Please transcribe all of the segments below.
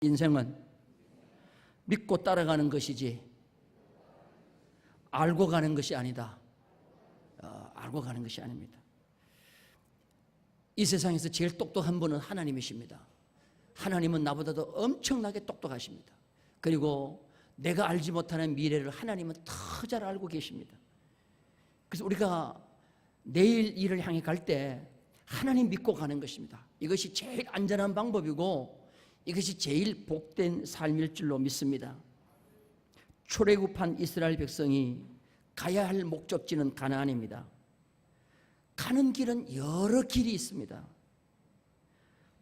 인생은 믿고 따라가는 것이지 알고 가는 것이 아니다. 알고 가는 것이 아닙니다. 이 세상에서 제일 똑똑한 분은 하나님이십니다. 하나님은 나보다도 엄청나게 똑똑하십니다. 그리고 내가 알지 못하는 미래를 하나님은 더 잘 알고 계십니다. 그래서 우리가 내일 일을 향해 갈 때 하나님 믿고 가는 것입니다. 이것이 제일 안전한 방법이고 이것이 제일 복된 삶일 줄로 믿습니다. 출애굽한 이스라엘 백성이 가야 할 목적지는 가나안입니다. 가는 길은 여러 길이 있습니다.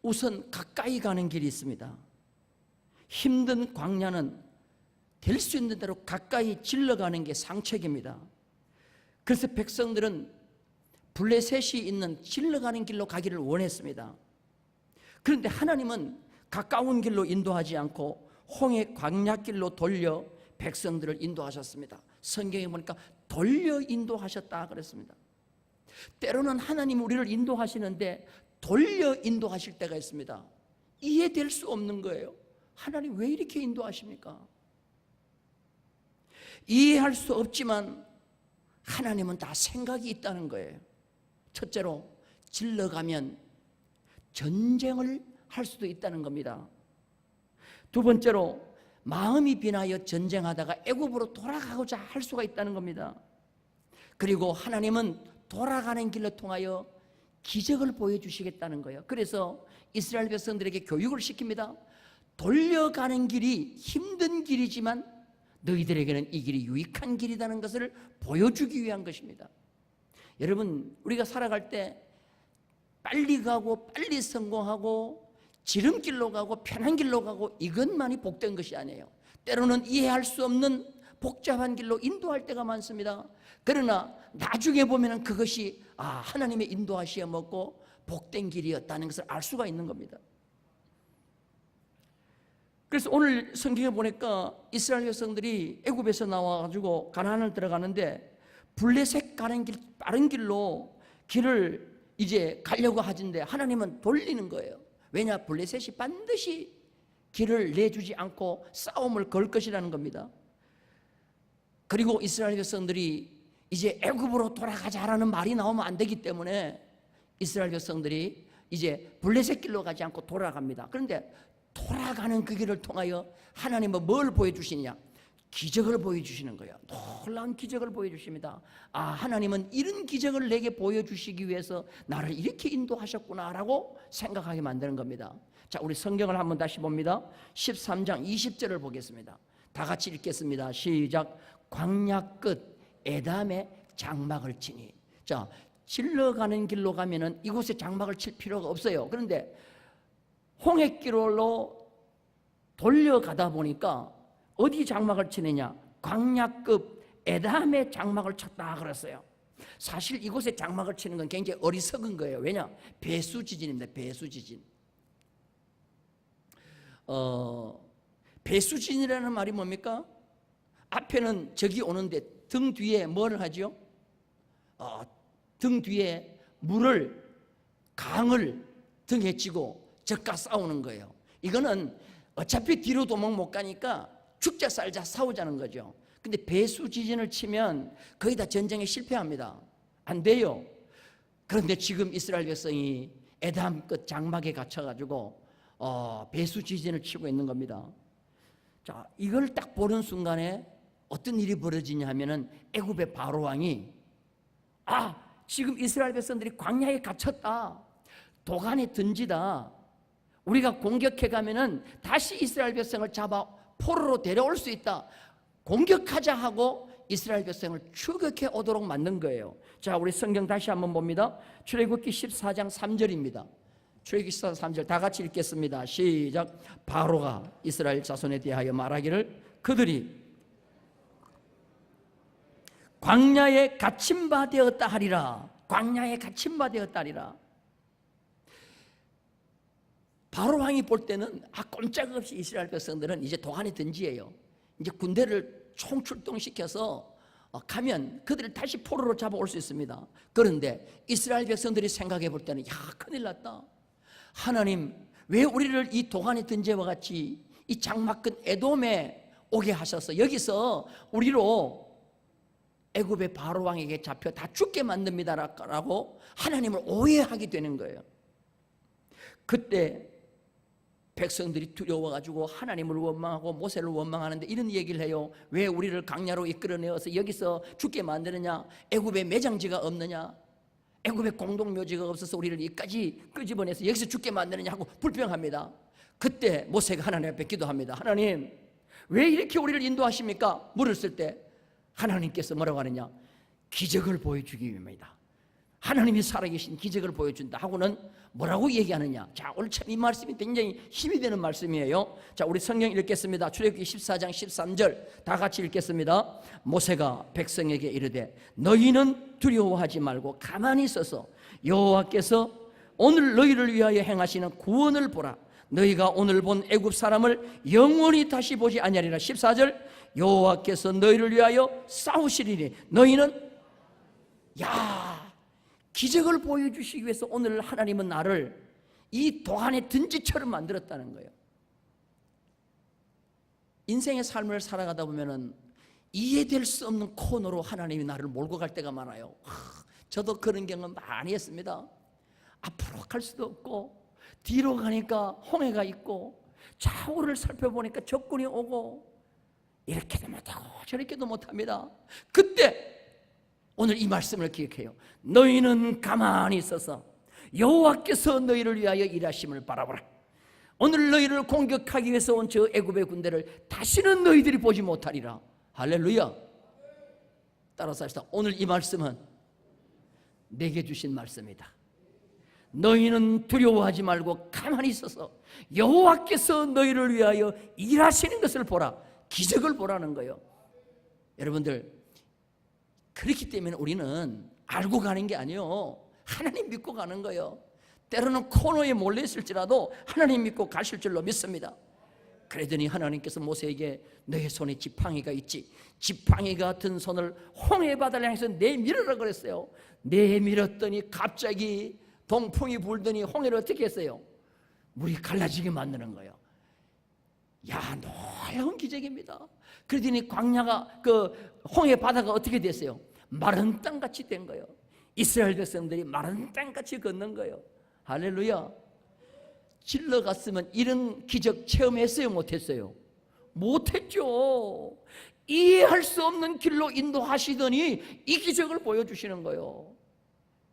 우선 가까이 가는 길이 있습니다. 힘든 광야는 될 수 있는 대로 가까이 질러가는 게 상책입니다. 그래서 백성들은 블레셋이 있는 질러가는 길로 가기를 원했습니다. 그런데 하나님은 가까운 길로 인도하지 않고 홍해 광야길로 돌려 백성들을 인도하셨습니다. 성경에 보니까 돌려 인도하셨다 그랬습니다. 때로는 하나님이 우리를 인도하시는데 돌려 인도하실 때가 있습니다. 이해될 수 없는 거예요. 하나님 왜 이렇게 인도하십니까? 이해할 수 없지만 하나님은 다 생각이 있다는 거예요. 첫째로 질러가면 전쟁을 할 수도 있다는 겁니다. 두 번째로 마음이 비나여 전쟁하다가 애굽으로 돌아가고자 할 수가 있다는 겁니다. 그리고 하나님은 돌아가는 길로 통하여 기적을 보여주시겠다는 거예요. 그래서 이스라엘 백성들에게 교육을 시킵니다. 돌려가는 길이 힘든 길이지만 너희들에게는 이 길이 유익한 길이라는 것을 보여주기 위한 것입니다. 여러분, 우리가 살아갈 때 빨리 가고 빨리 성공하고 지름길로 가고 편한 길로 가고 이것만이 복된 것이 아니에요. 때로는 이해할 수 없는 복잡한 길로 인도할 때가 많습니다. 그러나 나중에 보면 그것이 하나님의 인도하시어먹고 복된 길이었다는 것을 알 수가 있는 겁니다. 그래서 오늘 성경에 보니까 이스라엘 백성들이 애굽에서 나와가지고 가나안을 들어가는데 블레셋 가는 길, 빠른 길로 길을 이제 가려고 하는데 하나님은 돌리는 거예요. 왜냐? 블레셋이 반드시 길을 내주지 않고 싸움을 걸 것이라는 겁니다. 그리고 이스라엘 백성들이 이제 애굽으로 돌아가자라는 말이 나오면 안 되기 때문에 이스라엘 백성들이 이제 블레셋 길로 가지 않고 돌아갑니다. 그런데 돌아가는 그 길을 통하여 하나님은 뭘 보여주시냐? 기적을 보여주시는 거예요. 놀라운 기적을 보여주십니다. 하나님은 이런 기적을 내게 보여주시기 위해서 나를 이렇게 인도하셨구나라고 생각하게 만드는 겁니다. 자, 우리 성경을 한번 다시 봅니다. 13장 20절을 보겠습니다. 다 같이 읽겠습니다. 시작. 광야 끝 에담에 장막을 치니. 자, 질러가는 길로 가면은 이곳에 장막을 칠 필요가 없어요. 그런데 홍해길로 돌려가다 보니까 어디 장막을 치느냐? 광야급 에담의 장막을 쳤다 그랬어요. 사실 이곳에 장막을 치는 건 굉장히 어리석은 거예요. 왜냐? 배수 지진입니다. 배수 지진. 배수 지진이라는 말이 뭡니까? 앞에는 적이 오는데 등 뒤에 뭘 하죠? 등 뒤에 물을, 강을 등에 지고 적과 싸우는 거예요. 이거는 어차피 뒤로 도망 못 가니까 죽자 살자 싸우자는 거죠. 근데 배수 지진을 치면 거의 다 전쟁에 실패합니다. 안 돼요. 그런데 지금 이스라엘 백성이 에담 끝 장막에 갇혀가지고 배수 지진을 치고 있는 겁니다. 자, 이걸 딱 보는 순간에 어떤 일이 벌어지냐 하면은 애굽의 바로 왕이 지금 이스라엘 백성들이 광야에 갇혔다. 도간에 던지다. 우리가 공격해 가면은 다시 이스라엘 백성을 잡아 포로로 데려올 수 있다. 공격하자 하고 이스라엘 백성을 추격해 오도록 만든 거예요. 자, 우리 성경 다시 한번 봅니다. 출애굽기 14장 3절입니다. 출애굽기 14장 3절 다 같이 읽겠습니다. 시작. 바로가 이스라엘 자손에 대하여 말하기를 그들이 광야에 갇힌 바 되었다 하리라. 광야에 갇힌 바 되었다 하리라. 바로 왕이 볼 때는 꼼짝없이 이스라엘 백성들은 이제 도간에 던지예요. 이제 군대를 총출동시켜서 가면 그들을 다시 포로로 잡아올 수 있습니다. 그런데 이스라엘 백성들이 생각해 볼 때는 큰일 났다. 하나님 왜 우리를 이 도간에 던지와 같이 이 장막근 에돔에 오게 하셔서 여기서 우리로 애굽의 바로 왕에게 잡혀 다 죽게 만듭니다라고 하나님을 오해하게 되는 거예요. 그때 백성들이 두려워가지고 하나님을 원망하고 모세를 원망하는데 이런 얘기를 해요. 왜 우리를 강야로 이끌어내어서 여기서 죽게 만드느냐? 애굽에 매장지가 없느냐? 애굽에 공동묘지가 없어서 우리를 여기까지 끄집어내서 여기서 죽게 만드느냐 하고 불평합니다. 그때 모세가 하나님 앞에 기도합니다. 하나님, 왜 이렇게 우리를 인도하십니까? 물었을 때 하나님께서 뭐라고 하느냐? 기적을 보여주기 위함이다. 하나님이 살아계신 기적을 보여준다 하고는 뭐라고 얘기하느냐? 자, 오늘 참 이 말씀이 굉장히 힘이 되는 말씀이에요. 자, 우리 성경 읽겠습니다. 출애굽기 14장 13절 다 같이 읽겠습니다. 모세가 백성에게 이르되 너희는 두려워하지 말고 가만히 있어서 여호와께서 오늘 너희를 위하여 행하시는 구원을 보라. 너희가 오늘 본 애굽 사람을 영원히 다시 보지 아니하리라. 14절 여호와께서 너희를 위하여 싸우시리니 너희는 기적을 보여주시기 위해서 오늘 하나님은 나를 이 도안의 든지처럼 만들었다는 거예요. 인생의 삶을 살아가다 보면은 이해될 수 없는 코너로 하나님이 나를 몰고 갈 때가 많아요. 저도 그런 경험 많이 했습니다. 앞으로 갈 수도 없고 뒤로 가니까 홍해가 있고 좌우를 살펴보니까 적군이 오고 이렇게도 못하고 저렇게도 못합니다. 그때 오늘 이 말씀을 기억해요. 너희는 가만히 있어서 여호와께서 너희를 위하여 일하심을 바라보라. 오늘 너희를 공격하기 위해서 온 저 애굽의 군대를 다시는 너희들이 보지 못하리라. 할렐루야. 따라서 합시다. 오늘 이 말씀은 내게 주신 말씀이다. 너희는 두려워하지 말고 가만히 있어서 여호와께서 너희를 위하여 일하시는 것을 보라. 기적을 보라는 거예요. 여러분들, 그렇기 때문에 우리는 알고 가는 게 아니에요. 하나님 믿고 가는 거예요. 때로는 코너에 몰려 있을지라도 하나님 믿고 가실 줄로 믿습니다. 그러더니 하나님께서 모세에게 너의 손에 지팡이가 있지, 지팡이 같은 손을 홍해 바다를 향해서 내밀으라 그랬어요. 내밀었더니 갑자기 동풍이 불더니 홍해를 어떻게 했어요? 물이 갈라지게 만드는 거예요. 놀라운 기적입니다. 그러더니 광야가 홍해 바다가 어떻게 됐어요? 마른 땅같이 된 거예요. 이스라엘 백성들이 마른 땅같이 걷는 거예요. 할렐루야. 질러 갔으면 이런 기적 체험했어요? 못했어요? 못했죠. 이해할 수 없는 길로 인도하시더니 이 기적을 보여주시는 거예요.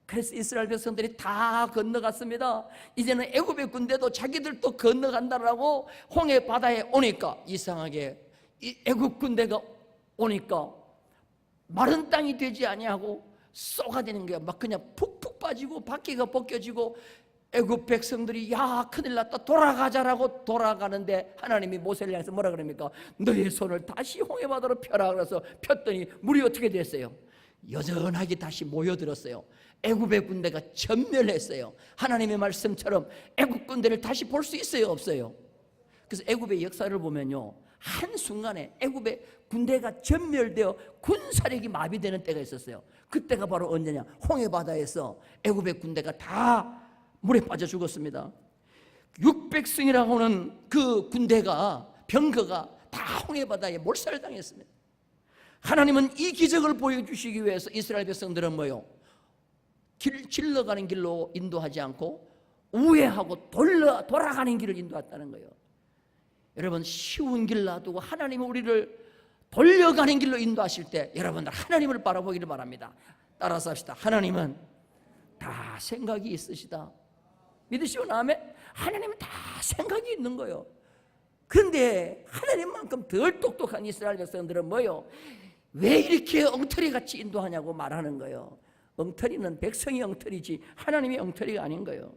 그래서 이스라엘 백성들이 다 건너갔습니다. 이제는 애굽의 군대도 자기들도 건너간다라고 홍해 바다에 오니까 이상하게 이 애굽 군대가 오니까 마른 땅이 되지 아니하고 쏘가되는 거야. 막 그냥 푹푹 빠지고 바퀴가 벗겨지고 애굽 백성들이 큰일 났다 돌아가자라고 돌아가는데 하나님이 모세를 향해서 뭐라 그럽니까? 너의 손을 다시 홍해 바다로 펴라. 그래서 폈더니 물이 어떻게 됐어요? 여전하게 다시 모여들었어요. 애굽의 군대가 전멸했어요. 하나님의 말씀처럼 애굽 군대를 다시 볼 수 있어요? 없어요? 그래서 애굽의 역사를 보면요, 한순간에 애굽의 군대가 전멸되어 군사력이 마비되는 때가 있었어요. 그때가 바로 언제냐? 홍해 바다에서 애굽의 군대가 다 물에 빠져 죽었습니다. 600승이라고 하는 그 군대가, 병거가 다 홍해 바다에 몰살당했습니다. 하나님은 이 기적을 보여주시기 위해서 이스라엘 백성들은 뭐요? 질러가는 길로 인도하지 않고 우회하고 돌아가는 길을 인도했다는 거예요. 여러분, 쉬운 길 놔두고 하나님은 우리를 돌려가는 길로 인도하실 때 여러분들 하나님을 바라보기를 바랍니다. 따라서 합시다. 하나님은 다 생각이 있으시다. 믿으시오? 아멘? 하나님은 다 생각이 있는 거예요. 그런데 하나님만큼 덜 똑똑한 이스라엘 백성들은 뭐예요? 왜 이렇게 엉터리같이 인도하냐고 말하는 거예요. 엉터리는 백성이 엉터리지 하나님이 엉터리가 아닌 거예요.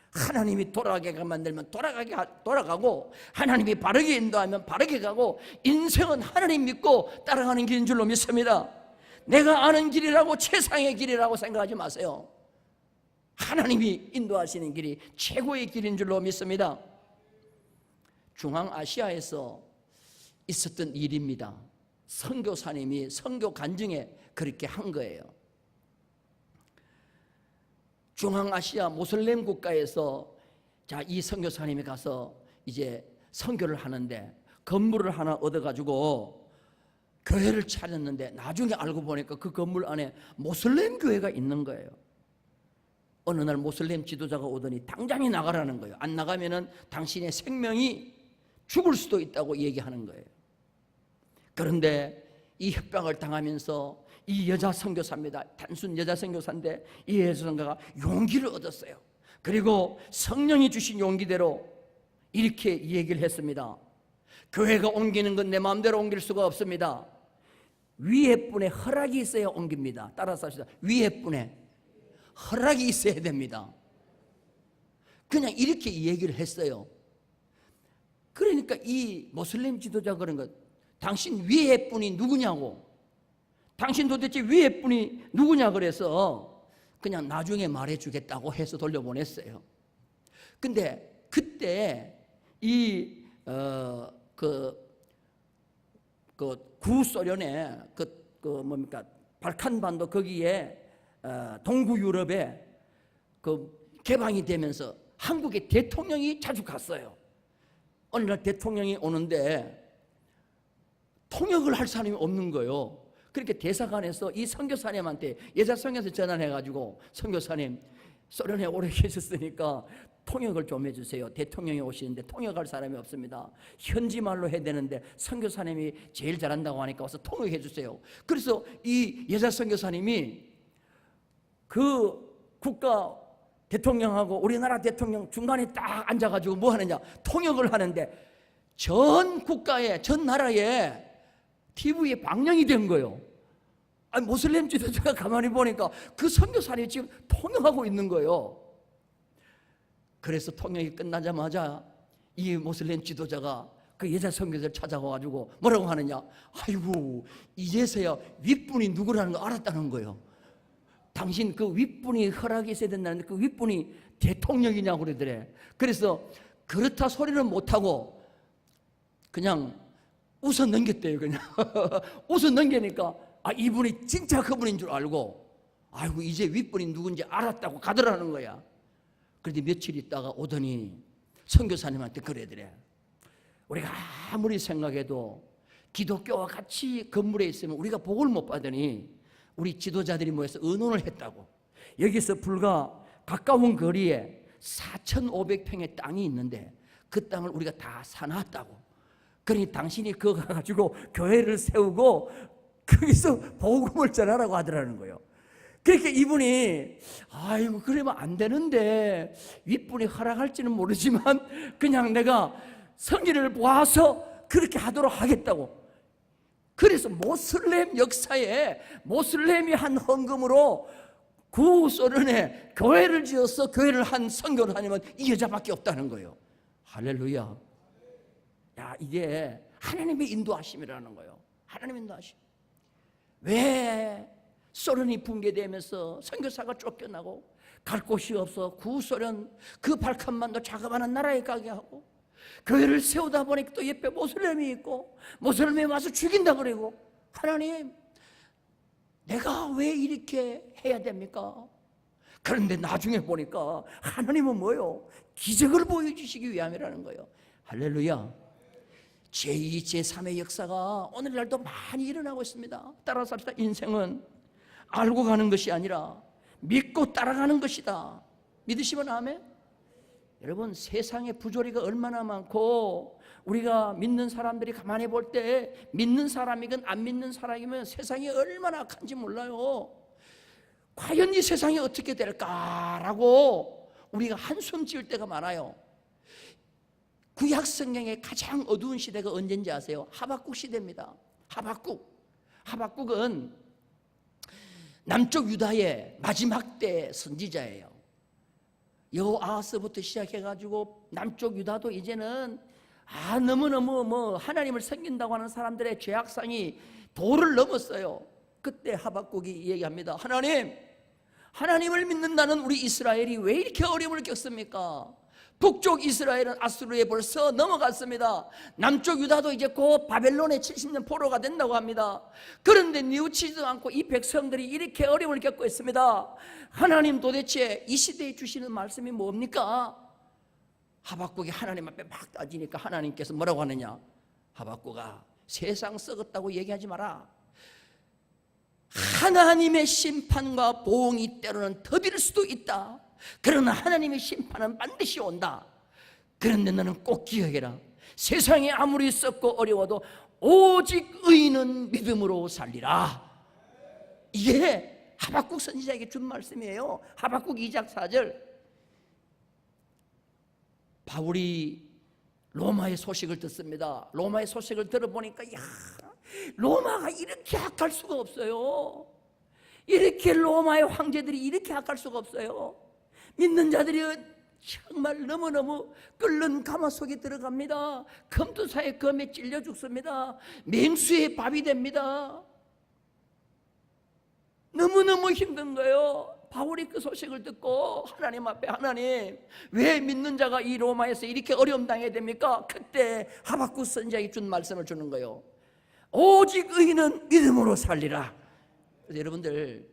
하나님이 돌아가게 만들면 돌아가고 하나님이 바르게 인도하면 바르게 가고 인생은 하나님 믿고 따라가는 길인 줄로 믿습니다. 내가 아는 길이라고 최상의 길이라고 생각하지 마세요. 하나님이 인도하시는 길이 최고의 길인 줄로 믿습니다. 중앙아시아에서 있었던 일입니다. 선교사님이 선교 간증에 그렇게 한 거예요. 중앙아시아 모슬렘 국가에서 이 선교사님이 가서 이제 선교를 하는데 건물을 하나 얻어가지고 교회를 차렸는데 나중에 알고 보니까 그 건물 안에 모슬렘 교회가 있는 거예요. 어느 날 모슬렘 지도자가 오더니 당장에 나가라는 거예요. 안 나가면은 당신의 생명이 죽을 수도 있다고 얘기하는 거예요. 그런데 이 협박을 당하면서 이 여자 선교사입니다. 단순 여자 선교사인데 이 여자 선교사가 용기를 얻었어요. 그리고 성령이 주신 용기대로 이렇게 얘기를 했습니다. 교회가 옮기는 건 내 마음대로 옮길 수가 없습니다. 위에 분의 허락이 있어야 옮깁니다. 따라서 합시다. 위에 분의 허락이 있어야 됩니다. 그냥 이렇게 얘기를 했어요. 그러니까 이 모슬렘 지도자가 그런 것, 당신 위에 분이 누구냐고, 당신 도대체 위에 분이 누구냐 그래서 그냥 나중에 말해주겠다고 해서 돌려보냈어요. 근데 그때 이 구소련의 뭡니까 발칸반도 거기에 동구 유럽에 개방이 되면서 한국의 대통령이 자주 갔어요. 어느 날 대통령이 오는데 통역을 할 사람이 없는 거예요. 그렇게 대사관에서 이 선교사님한테 여자 선교사 전화해가지고 선교사님 소련에 오래 계셨으니까 통역을 좀 해주세요. 대통령이 오시는데 통역할 사람이 없습니다. 현지 말로 해야 되는데 선교사님이 제일 잘한다고 하니까 와서 통역해 주세요. 그래서 이 여자 선교사님이 그 국가 대통령하고 우리나라 대통령 중간에 딱 앉아가지고 뭐 하느냐, 통역을 하는데 전 국가에, 전 나라에 TV에 방영이 된 거예요. 아니, 모슬렘 지도자가 가만히 보니까 그 선교사님이 지금 통역하고 있는 거예요. 그래서 통역이 끝나자마자 이 모슬렘 지도자가 그 여자 선교사를 찾아와가지고 뭐라고 하느냐, 아이고 이제서야 윗분이 누구라는 거 알았다는 거예요. 당신 그 윗분이 허락이 있어야 된다는데 그 윗분이 대통령이냐고 그러더래. 그래서 그렇다 소리는 못하고 그냥 웃어 넘겼대요. 그냥 웃어 넘기니까 이분이 진짜 그분인 줄 알고 아이고 이제 윗분이 누군지 알았다고 가더라는 거야. 그런데 며칠 있다가 오더니 선교사님한테 그러더래. 우리가 아무리 생각해도 기독교와 같이 건물에 있으면 우리가 복을 못 받으니 우리 지도자들이 모여서 의논을 했다고. 여기서 불과 가까운 거리에 4,500평의 땅이 있는데 그 땅을 우리가 다 사놨다고. 그러니 당신이 그거 가지고 교회를 세우고 거기서 복음을 전하라고 하더라는 거예요. 그러니까 이분이 아이고 그러면 안 되는데 윗분이 허락할지는 모르지만 그냥 내가 성기를 보아서 그렇게 하도록 하겠다고. 그래서 모슬렘 역사에 모슬렘이 한 헌금으로 구소련에 교회를 지어서 교회를 한 선교사님은 이 여자밖에 없다는 거예요. 할렐루야. 야, 이게 하나님의 인도하심이라는 거예요. 하나님의 인도하심. 왜 소련이 붕괴되면서 선교사가 쫓겨나고 갈 곳이 없어 구소련 그 발칸반도 자그마한 나라에 가게 하고 교회를 세우다 보니까 또 옆에 모슬렘이 있고 모슬렘이 와서 죽인다 그러고, 하나님 내가 왜 이렇게 해야 됩니까? 그런데 나중에 보니까 하나님은 뭐요? 기적을 보여주시기 위함이라는 거예요. 할렐루야. 제2, 제3의 역사가 오늘날도 많이 일어나고 있습니다. 따라서 합시다. 인생은 알고 가는 것이 아니라 믿고 따라가는 것이다. 믿으시면 아멘. 여러분, 세상에 부조리가 얼마나 많고 우리가 믿는 사람들이 가만히 볼 때 믿는 사람이건 안 믿는 사람이면 세상이 얼마나 악한지 몰라요. 과연 이 세상이 어떻게 될까라고 우리가 한숨 지을 때가 많아요. 구약 성경의 가장 어두운 시대가 언제인지 아세요? 하박국 시대입니다. 하박국은 남쪽 유다의 마지막 때 선지자예요. 여호아하스부터 시작해가지고 남쪽 유다도 이제는 너무너무 하나님을 섬긴다고 하는 사람들의 죄악상이 도를 넘었어요. 그때 하박국이 얘기합니다. 하나님을 믿는다는 우리 이스라엘이 왜 이렇게 어려움을 겪습니까? 북쪽 이스라엘은 아수르에 벌써 넘어갔습니다. 남쪽 유다도 이제 곧 바벨론의 70년 포로가 된다고 합니다. 그런데 뉘우치지도 않고 이 백성들이 이렇게 어려움을 겪고 있습니다. 하나님 도대체 이 시대에 주시는 말씀이 뭡니까? 하박국이 하나님 앞에 막 따지니까 하나님께서 뭐라고 하느냐? 하박국아, 세상 썩었다고 얘기하지 마라. 하나님의 심판과 보응이 때로는 더딜 수도 있다. 그러나 하나님의 심판은 반드시 온다. 그런데 너는 꼭 기억해라. 세상이 아무리 썩고 어려워도 오직 의인은 믿음으로 살리라. 이게 하박국 선지자에게 준 말씀이에요. 하박국 2장 4절. 바울이 로마의 소식을 듣습니다. 로마의 소식을 들어보니까 야, 로마가 이렇게 악할 수가 없어요. 이렇게 로마의 황제들이 이렇게 악할 수가 없어요. 믿는 자들이 정말 너무너무 끓는 가마 속에 들어갑니다. 검투사의 검에 찔려 죽습니다. 맹수의 밥이 됩니다. 너무너무 힘든 거예요. 바울이 그 소식을 듣고 하나님 앞에, 하나님 왜 믿는 자가 이 로마에서 이렇게 어려움 당해야 됩니까? 그때 하박국 선지자에게 준 말씀을 주는 거예요. 오직 의인은 믿음으로 살리라. 그래서 여러분들,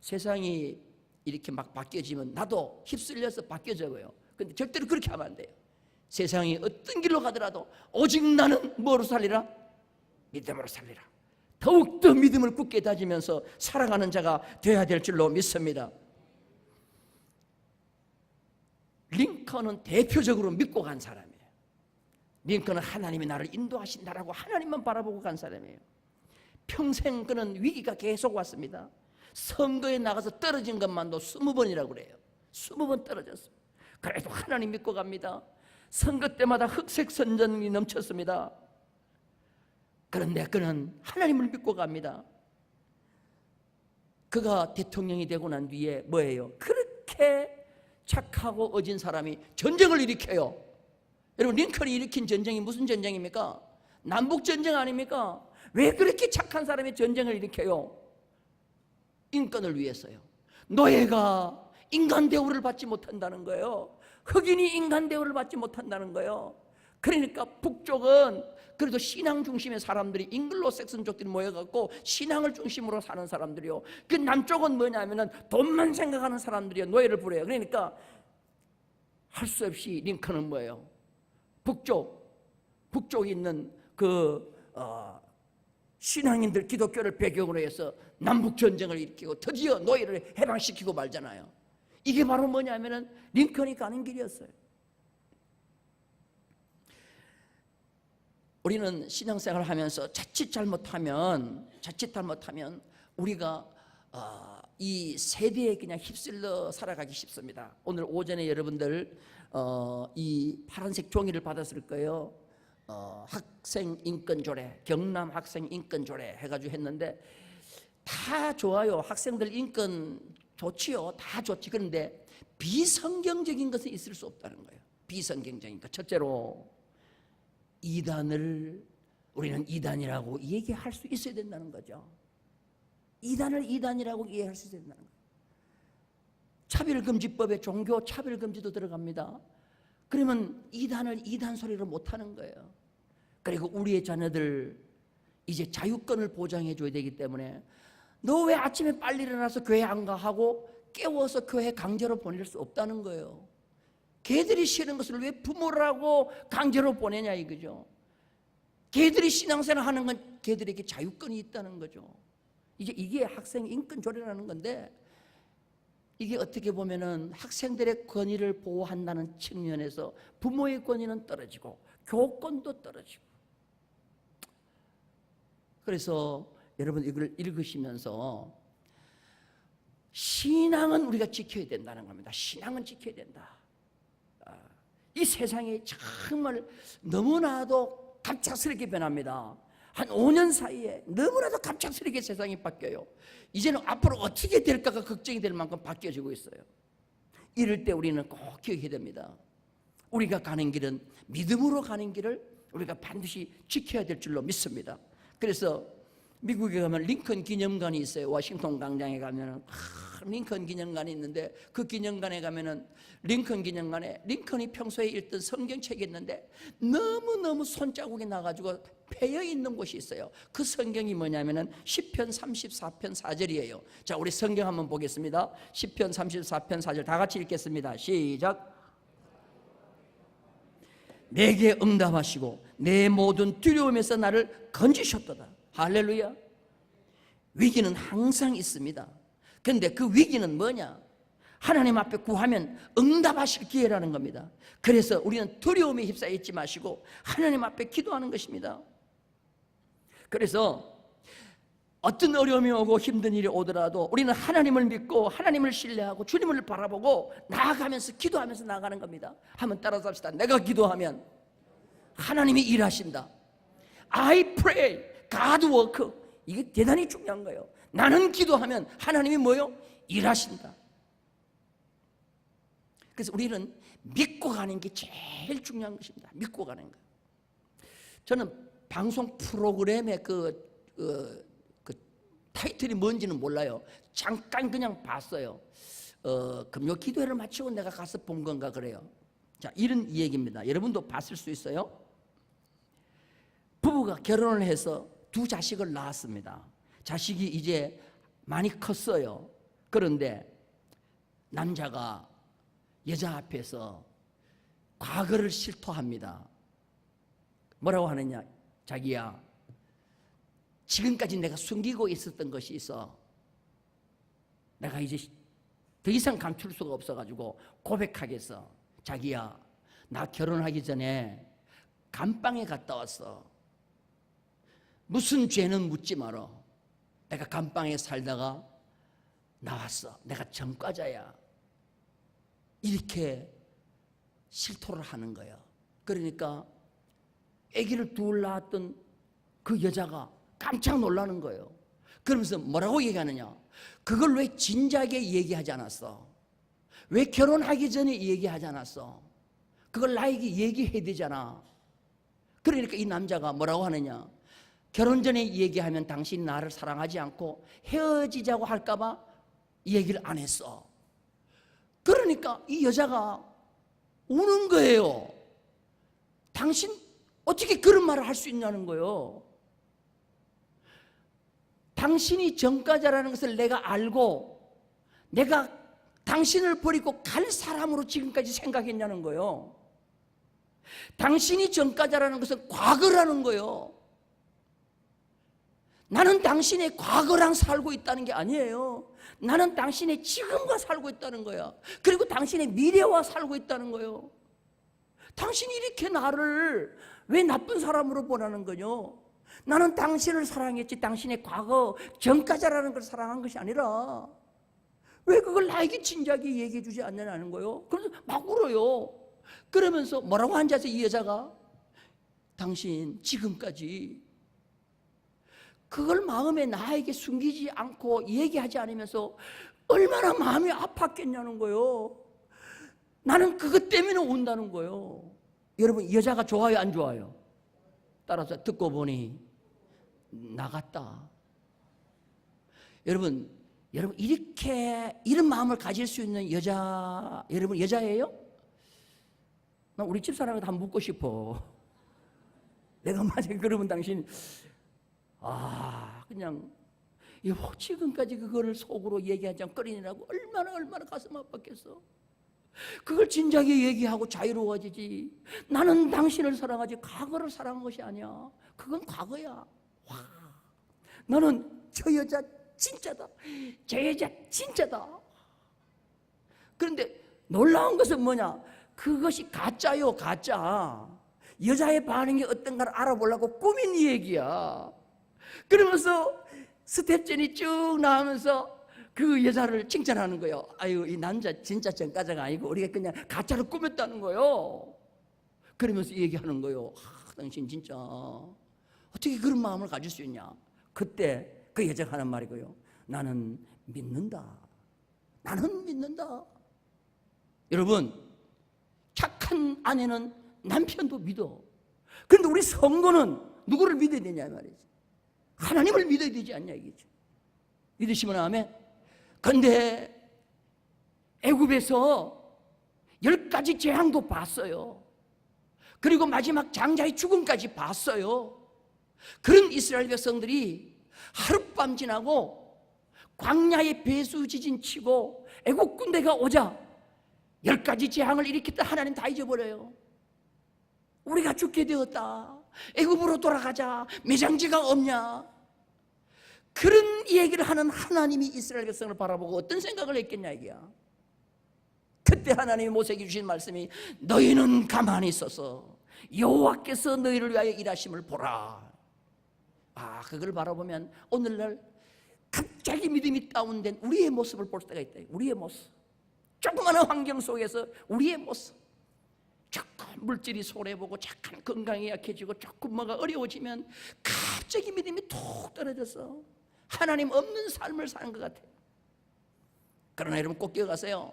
세상이 이렇게 막 바뀌어지면 나도 휩쓸려서 바뀌어져요. 근데 절대로 그렇게 하면 안 돼요. 세상이 어떤 길로 가더라도 오직 나는 뭐로 살리라? 믿음으로 살리라. 더욱더 믿음을 굳게 다지면서 살아가는 자가 되어야 될 줄로 믿습니다. 링컨은 대표적으로 믿고 간 사람이에요. 링컨은 하나님이 나를 인도하신다라고 하나님만 바라보고 간 사람이에요. 평생 그는 위기가 계속 왔습니다. 선거에 나가서 떨어진 것만도 20번이라고 그래요. 20번 떨어졌어요. 그래도 하나님 믿고 갑니다. 선거 때마다 흑색 선전이 넘쳤습니다. 그런데 그는 하나님을 믿고 갑니다. 그가 대통령이 되고 난 뒤에 뭐예요? 그렇게 착하고 어진 사람이 전쟁을 일으켜요. 여러분, 링컨이 일으킨 전쟁이 무슨 전쟁입니까? 남북전쟁 아닙니까? 왜 그렇게 착한 사람이 전쟁을 일으켜요? 인권을 위해서요. 노예가 인간 대우를 받지 못한다는 거예요. 흑인이 인간 대우를 받지 못한다는 거예요. 그러니까 북쪽은 그래도 신앙 중심의 사람들이, 잉글로색슨족들이 모여갖고 신앙을 중심으로 사는 사람들이요. 그 남쪽은 뭐냐면은 돈만 생각하는 사람들이요. 노예를 부려요. 그러니까 할 수 없이 링컨은 뭐예요? 북쪽에 있는 그 신앙인들, 기독교를 배경으로 해서 남북 전쟁을 일으키고 드디어 노예를 해방시키고 말잖아요. 이게 바로 뭐냐면은 링컨이 가는 길이었어요. 우리는 신앙생활을 하면서 자칫 잘못하면 우리가 이 세대에 그냥 휩쓸려 살아가기 쉽습니다. 오늘 오전에 여러분들 이 파란색 종이를 받았을 거예요. 학생 인권 조례, 경남 학생 인권 조례 해가지고 했는데 다 좋아요. 학생들 인권 좋지요. 다 좋지. 그런데 비성경적인 것은 있을 수 없다는 거예요. 비성경적인 것. 첫째로 이단을 우리는 이단이라고 얘기할 수 있어야 된다는 거죠. 이단을 이단이라고 이해할 수 있어야 된다는 거예요. 차별금지법에 종교 차별금지도 들어갑니다. 그러면 이단을 이단 소리로 못하는 거예요. 그리고 우리의 자녀들 이제 자유권을 보장해 줘야 되기 때문에 너 왜 아침에 빨리 일어나서 교회 안 가? 하고 깨워서 교회 강제로 보낼 수 없다는 거예요. 걔들이 싫은 것을 왜 부모라고 강제로 보내냐 이거죠. 걔들이 신앙생활 하는 건 걔들에게 자유권이 있다는 거죠. 이게 학생 인권 조례라는 건데, 이게 어떻게 보면은 학생들의 권위를 보호한다는 측면에서 부모의 권위는 떨어지고 교권도 떨어지고. 그래서 여러분 이걸 읽으시면서 신앙은 우리가 지켜야 된다는 겁니다. 신앙은 지켜야 된다. 이 세상이 정말 너무나도 갑작스럽게 변합니다. 한 5년 사이에 너무나도 갑작스럽게 세상이 바뀌어요. 이제는 앞으로 어떻게 될까가 걱정이 될 만큼 바뀌어지고 있어요. 이럴 때 우리는 꼭 기억해야 됩니다. 우리가 가는 길은 믿음으로 가는 길을 우리가 반드시 지켜야 될 줄로 믿습니다. 그래서 미국에 가면 링컨 기념관이 있어요. 워싱턴 광장에 가면은 링컨 기념관이 있는데, 그 기념관에 가면은 링컨 기념관에 링컨이 평소에 읽던 성경책이 있는데 너무너무 손자국이 나가지고 패여 있는 곳이 있어요. 그 성경이 뭐냐면은 시편 34편 4절이에요. 자, 우리 성경 한번 보겠습니다. 시편 34편 4절 다 같이 읽겠습니다. 시작. 내게 응답하시고 내 모든 두려움에서 나를 건지셨도다. 할렐루야. 위기는 항상 있습니다. 그런데 그 위기는 뭐냐? 하나님 앞에 구하면 응답하실 기회라는 겁니다. 그래서 우리는 두려움에 휩싸여 있지 마시고 하나님 앞에 기도하는 것입니다. 그래서 어떤 어려움이 오고 힘든 일이 오더라도 우리는 하나님을 믿고 하나님을 신뢰하고 주님을 바라보고 나아가면서 기도하면서 나아가는 겁니다. 한번 따라서 합시다. 내가 기도하면 하나님이 일하신다. I pray, God work. 이게 대단히 중요한 거예요. 나는 기도하면 하나님이 뭐요? 일하신다. 그래서 우리는 믿고 가는 게 제일 중요한 것입니다. 믿고 가는 거. 저는 방송 프로그램의 그 타이틀이 뭔지는 몰라요. 잠깐 그냥 봤어요. 금요 기도회를 마치고 내가 가서 본 건가 그래요. 자, 이런 얘기입니다. 여러분도 봤을 수 있어요. 부부가 결혼을 해서 두 자식을 낳았습니다. 자식이 이제 많이 컸어요. 그런데 남자가 여자 앞에서 과거를 실토합니다. 뭐라고 하느냐? 자기야, 지금까지 내가 숨기고 있었던 것이 있어. 내가 이제 더 이상 감출 수가 없어가지고 고백하겠어. 자기야, 나 결혼하기 전에 감방에 갔다 왔어. 무슨 죄는 묻지 마라. 내가 감방에 살다가 나왔어. 내가 전과자야. 이렇게 실토를 하는 거예요. 그러니까 아기를 둘 낳았던 그 여자가 깜짝 놀라는 거예요. 그러면서 뭐라고 얘기하느냐? 그걸 왜 진작에 얘기하지 않았어? 왜 결혼하기 전에 얘기하지 않았어? 그걸 나에게 얘기해야 되잖아. 그러니까 이 남자가 뭐라고 하느냐? 결혼 전에 얘기하면 당신이 나를 사랑하지 않고 헤어지자고 할까봐 얘기를 안 했어. 그러니까 이 여자가 우는 거예요. 당신 어떻게 그런 말을 할 수 있냐는 거예요. 당신이 전과자라는 것을 내가 알고 내가 당신을 버리고 갈 사람으로 지금까지 생각했냐는 거예요. 당신이 전과자라는 것은 과거라는 거예요. 나는 당신의 과거랑 살고 있다는 게 아니에요. 나는 당신의 지금과 살고 있다는 거야. 그리고 당신의 미래와 살고 있다는 거예요. 당신이 이렇게 나를 왜 나쁜 사람으로 보라는 거냐? 나는 당신을 사랑했지 당신의 과거 전과자라는 걸 사랑한 것이 아니라 왜 그걸 나에게 진작에 얘기해 주지 않냐는 거예요. 그래서 막 울어요. 그러면서 뭐라고 앉아서 이 여자가 당신 지금까지 그걸 마음에 나에게 숨기지 않고 얘기하지 않으면서 얼마나 마음이 아팠겠냐는 거예요. 나는 그것 때문에 운다는 거예요. 여러분, 여자가 좋아요, 안 좋아요? 따라서 듣고 보니 나갔다. 여러분 이렇게 이런 마음을 가질 수 있는 여자, 여러분 여자예요? 나 우리 집사람한테 한번 묻고 싶어. 내가 만약에 그러면 당신 그냥 지금까지 그거를 속으로 얘기하지 않고 끓이느라고 얼마나 가슴 아팠겠어. 그걸 진작에 얘기하고 자유로워지지. 나는 당신을 사랑하지 과거를 사랑한 것이 아니야. 그건 과거야. 와, 너는 저 여자 진짜다. 저 여자 진짜다. 그런데 놀라운 것은 뭐냐? 그것이 가짜요, 가짜. 여자의 반응이 어떤가를 알아보려고 꾸민 얘기야. 그러면서 스텝전이 쭉 나오면서 그 여자를 칭찬하는 거예요. 아유, 이 남자 진짜 전과자가 아니고 우리가 그냥 가짜로 꾸몄다는 거예요. 그러면서 얘기하는 거예요. 당신 진짜 어떻게 그런 마음을 가질 수 있냐? 그때 그 여자가 하는 말이고요. 나는 믿는다. 나는 믿는다. 여러분, 착한 아내는 남편도 믿어. 그런데 우리 성도는 누구를 믿어야 되냐 말이지. 하나님을 믿어야 되지 않냐 이거죠. 믿으시면 아멘. 그런데 애굽에서 10가지 재앙도 봤어요. 그리고 마지막 장자의 죽음까지 봤어요. 그런 이스라엘 백성들이 하룻밤 지나고 광야에 배수 지진 치고 애국 군대가 오자 10가지 재앙을 일으켰다 하나님 다 잊어버려요. 우리가 죽게 되었다. 애굽으로 돌아가자. 매장지가 없냐? 그런 얘기를 하는 하나님이 이스라엘 백성을 바라보고 어떤 생각을 했겠냐 이게야. 그때 하나님이 모세에게 주신 말씀이 너희는 가만히 있어서 여호와께서 너희를 위하여 일하심을 보라. 그걸 바라보면 오늘날 갑자기 믿음이 다운된 우리의 모습을 볼 때가 있다. 우리의 모습, 조그마한 환경 속에서 우리의 모습, 조금 물질이 손해보고 잠깐 건강이 약해지고 조금 뭐가 어려워지면 갑자기 믿음이 툭 떨어져서 하나님 없는 삶을 사는 것 같아요. 그러나 여러분 꼭 기억하세요.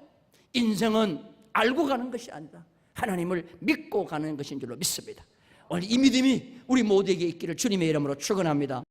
인생은 알고 가는 것이 아니다. 하나님을 믿고 가는 것인 줄로 믿습니다. 오늘 이 믿음이 우리 모두에게 있기를 주님의 이름으로 축원합니다.